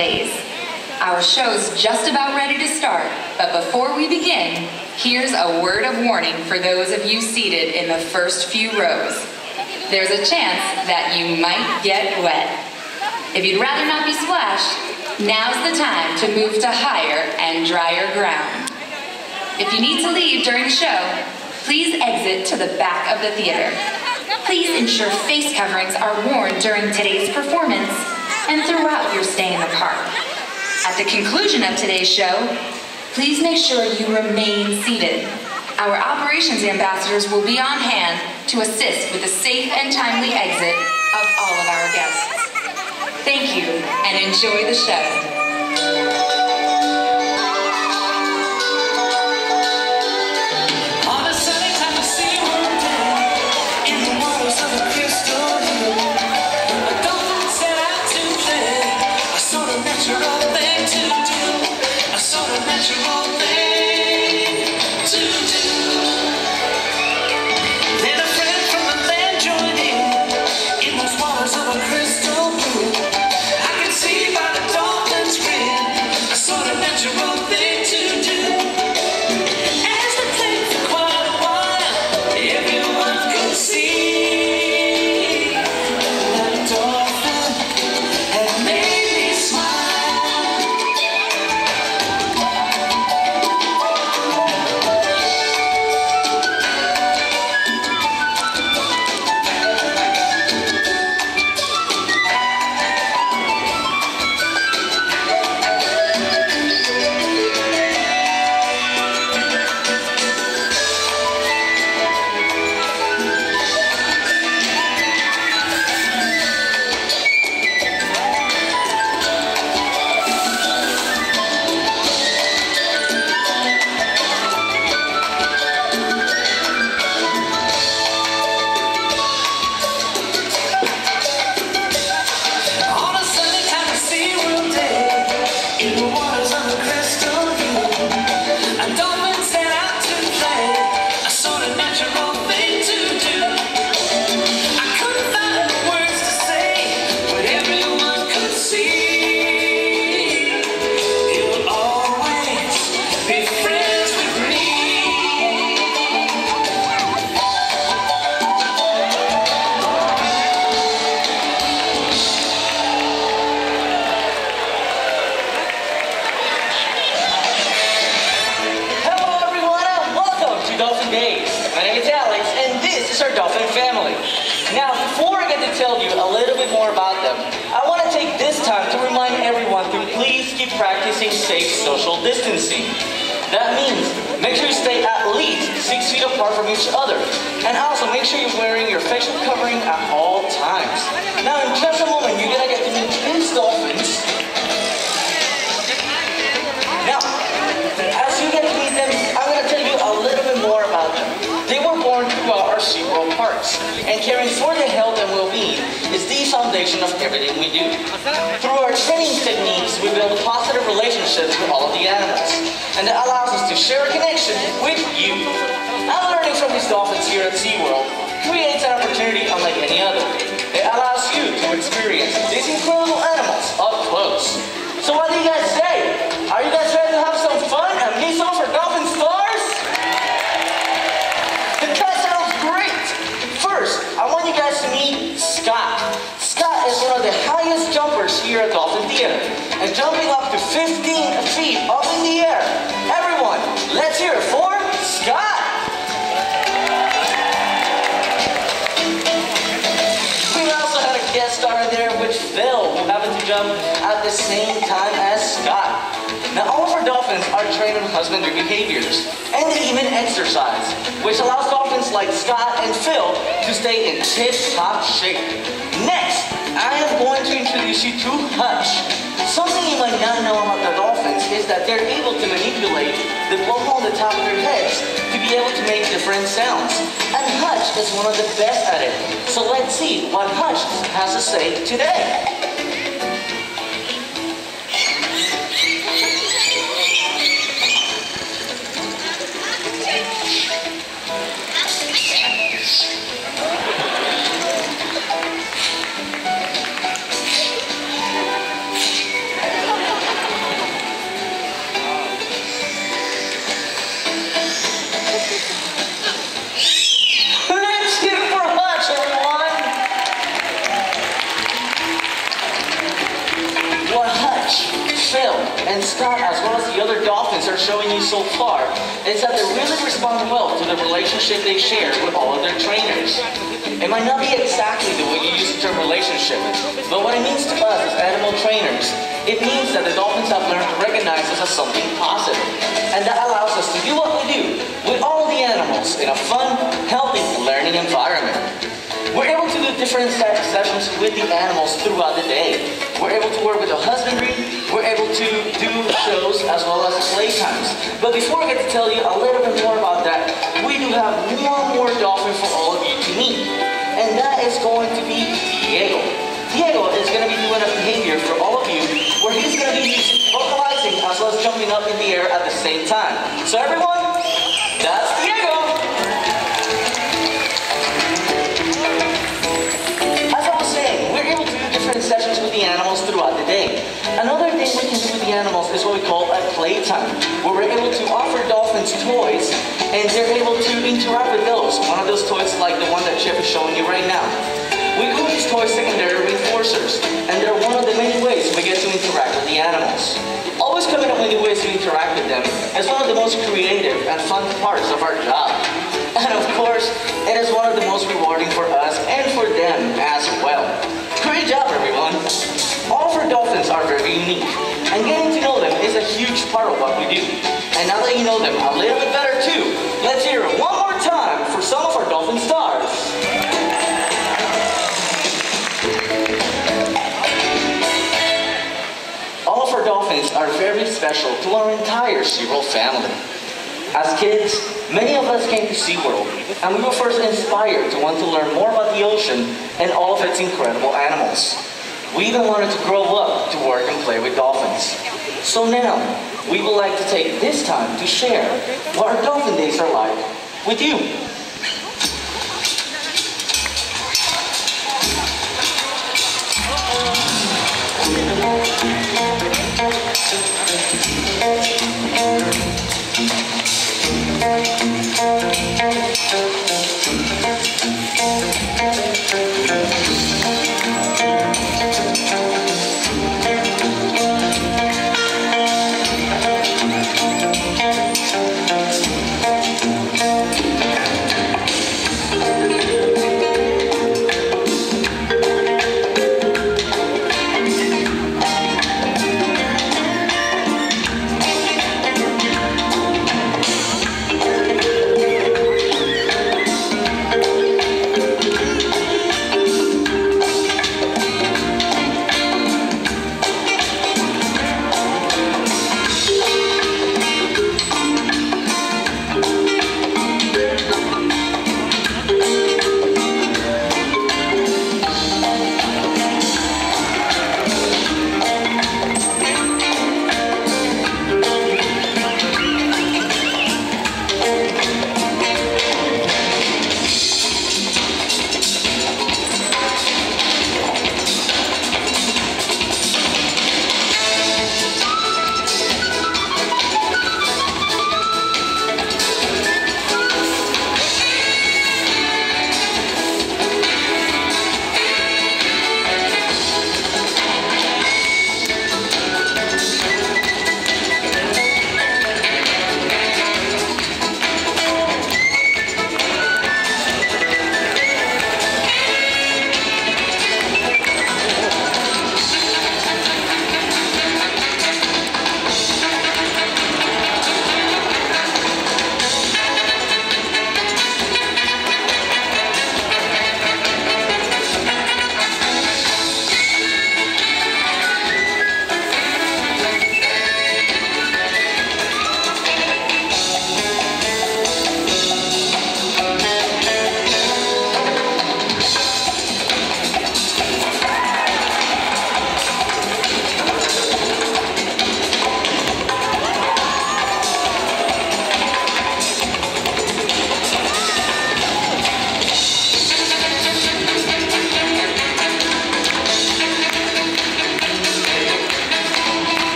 days. Our show's just about ready to start, but before we begin, here's a word of warning for those of you seated in the first few rows. There's a chance that you might get wet. If you'd rather not be splashed, now's the time to move to higher and drier ground. If you need to leave during the show, please exit to the back of the theater. Please ensure face coverings are worn during today's performance and throughout your stay in the park. At the conclusion of today's show, please make sure you remain seated. Our operations ambassadors will be on hand to assist with the safe and timely exit of all of our guests. Thank you, and enjoy the show. On a sunny time of SeaWorld day, in the waters of a crystal blue, a dolphin set out to play, a sort of natural thing to do, a sort of natural thing to do. Then a friend from the land joined in those waters of a crystal blue. I can see by the dolphin's grin, a sort of natural thing to do. As they played for quite a while, everyone could see that dolphin had made me smile. On a sunny time of SeaWorld day, in the waters of a crystal blue, a dolphin set out to play, a sort of natural thing to do. I couldn't find the words to say, but everyone could see. You'll always be friends with me. Hello everyone and welcome to Dolphin Days. My name is Alex and this is our Dolphin family. Now before I get to tell you a little bit more about them, I want to take this time to remind everyone to please keep practicing safe social distancing. That means make sure you stay at least 6 feet apart from each other. And also make sure you're wearing your facial covering at all times. Now in just a moment you're going to get to meet these dolphins. Now, as you get to meet them, I'm going to tell you a little bit more about them. They were born throughout our SeaWorld parks, and caring for their health and well-being is the foundation of everything we do. Through our training techniques, we build positive relationships with all of the animals, and that allows us to share a connection with you. And learning from these dolphins here at SeaWorld creates an opportunity unlike any other. It allows you to experience these incredible animals up close. So what do you guys say? Are you guys ready to have some fun and meet some of our dolphin stars? That sounds great! First, I want you guys to meet Scott. Scott is one of the highest jumpers here at Dolphin Theater, and jumping up to 15 feet up in the air. Everyone, let's hear it for Scott! We also had a guest star there, which Phil, who happened to jump at the same time as Scott. Now all of our dolphins are trained on husbandry behaviors, and they even exercise, which allows dolphins like Scott and Phil to stay in tip-top shape. Next, I am going to introduce you to Hutch. Something you might not know about the dolphins is that they're able to manipulate the blowhole on the top of their heads to be able to make different sounds. And Hutch is one of the best at it. So let's see what Hutch has to say today. Scott, as well as the other dolphins are showing you so far, is that they really respond well to the relationship they share with all of their trainers. It might not be exactly the way you use the term relationship, but what it means to us as animal trainers, it means that the dolphins have learned to recognize us as something positive. And that allows us to do what we do with all of the animals in a fun, healthy, learning environment. We're able to do different sessions with the animals throughout the day. We're able to work with the husbandry. We're able to do shows as well as playtimes. But before I get to tell you a little bit more about that, we do have one more dolphin for all of you to meet. And that is going to be Diego. Diego is going to be doing a behavior for all of you where he's going to be vocalizing as well as jumping up in the air at the same time. So everyone, that's Diego. Sessions with the animals throughout the day. Another thing we can do with the animals is what we call a playtime, where we're able to offer dolphins toys and they're able to interact with those. One of those toys like the one that Chip is showing you right now. We call these toys secondary reinforcers, and they're one of the many ways we get to interact with the animals. Always coming up with new ways to interact with them is one of the most creative and fun parts of our job. And of course, it is one of the most rewarding for us and for them as well. Great job, everyone! All of our dolphins are very unique, and getting to know them is a huge part of what we do. And now that you know them a little bit better too, let's hear it one more time for some of our dolphin stars. All of our dolphins are very special to our entire SeaWorld family. As kids, many of us came to SeaWorld, and we were first inspired to want to learn more about the ocean and all of its incredible animals. We even wanted to grow up to work and play with dolphins. So now, we would like to take this time to share what our dolphin days are like with you.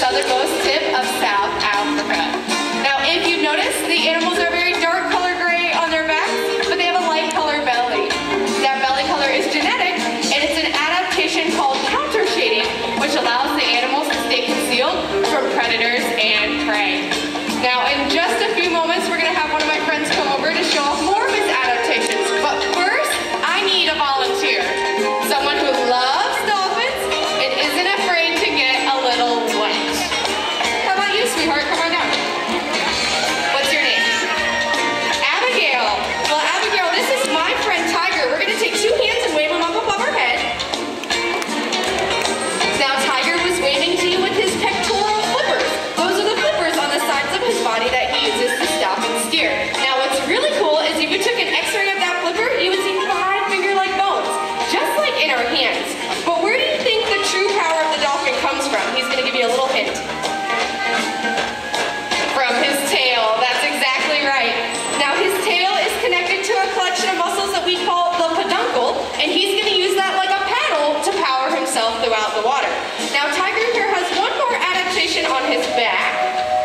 southernmost tip of South Africa. Now, if you notice, the animals are very dark color gray on their backs, but they have a light color belly. That belly color is genetic, and it's an adaptation called counter shading, which allows the animals to stay concealed from predators and prey. Now, in just a few moments, we're going to have one of my friends come over to show off more of his adaptations. But first, I need a volunteer. Someone who loves dolphins and isn't afraid to get a little wet. How about you, sweetheart? Come on down. What's your name? Abigail. Well, Abigail, this is my friend Tiger. We're going to take two hands and wave them up above our head. Now, Tiger was waving to you with his pectoral flippers. Those are the flippers on the sides of his body that he uses to stop and steer. Now, what's really cool is if you took an x-ray of that flipper, you would see 5 finger-like bones, just like in our hands. But where do you think the true power of the dolphin comes from? He's going to give you a little hint. From his tail. That's exactly right. Now, his tail is connected to a collection of muscles that we call the peduncle, and he's going to use that like a paddle to power himself throughout the water. Now, Tiger here has one more adaptation on his back.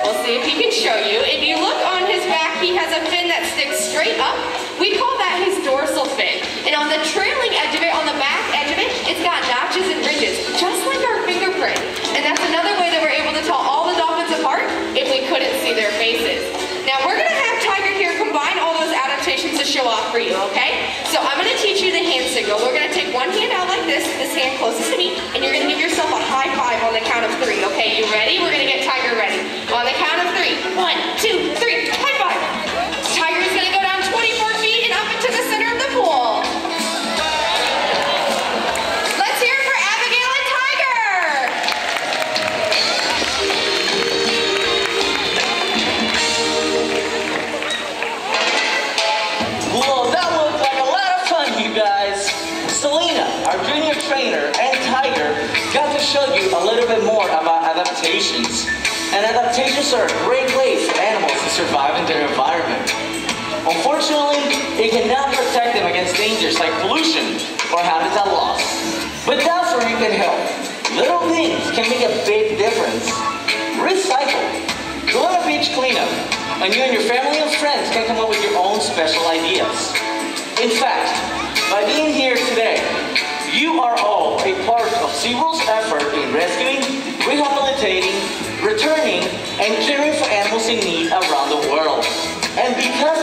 We'll see if he can show you. If you look on his back, he has a fin that sticks straight up. We call that his dorsal fin. And on the trailing edge of it, on the back edge of it, it's got notches and ridges, just like our fingerprint. And that's another way that we're able to tell all the dolphins apart if we couldn't see their faces. Now, we're going to have Tiger here combine all those adaptations to show off for you, okay? So I'm going to teach you the hand signal. We're going to take one hand out like this hand closest to me, and you're going to give yourself a high five on the count of 3, okay? You ready? We're going to get Tiger ready. On the count of 3. 1, 2, 3, high five. Tiger is going to go down 24 feet and up into the center of the pool. Let's hear it for Abigail and Tiger. Well, that looked like a lot of fun, you guys. Selena, our junior trainer, and Tiger got to show you a little bit more about adaptations. And adaptations are a great way for animals to survive in their environment. Unfortunately, it cannot protect them against dangers like pollution or habitat loss. But that's where you can help. Little things can make a big difference. Recycle. Go on a beach cleanup, and you and your family and friends can come up with your own special ideas. In fact, by being here today, you are all a part of SeaWorld's effort in rescuing, rehabilitating, returning, and caring for animals in need around the world. And because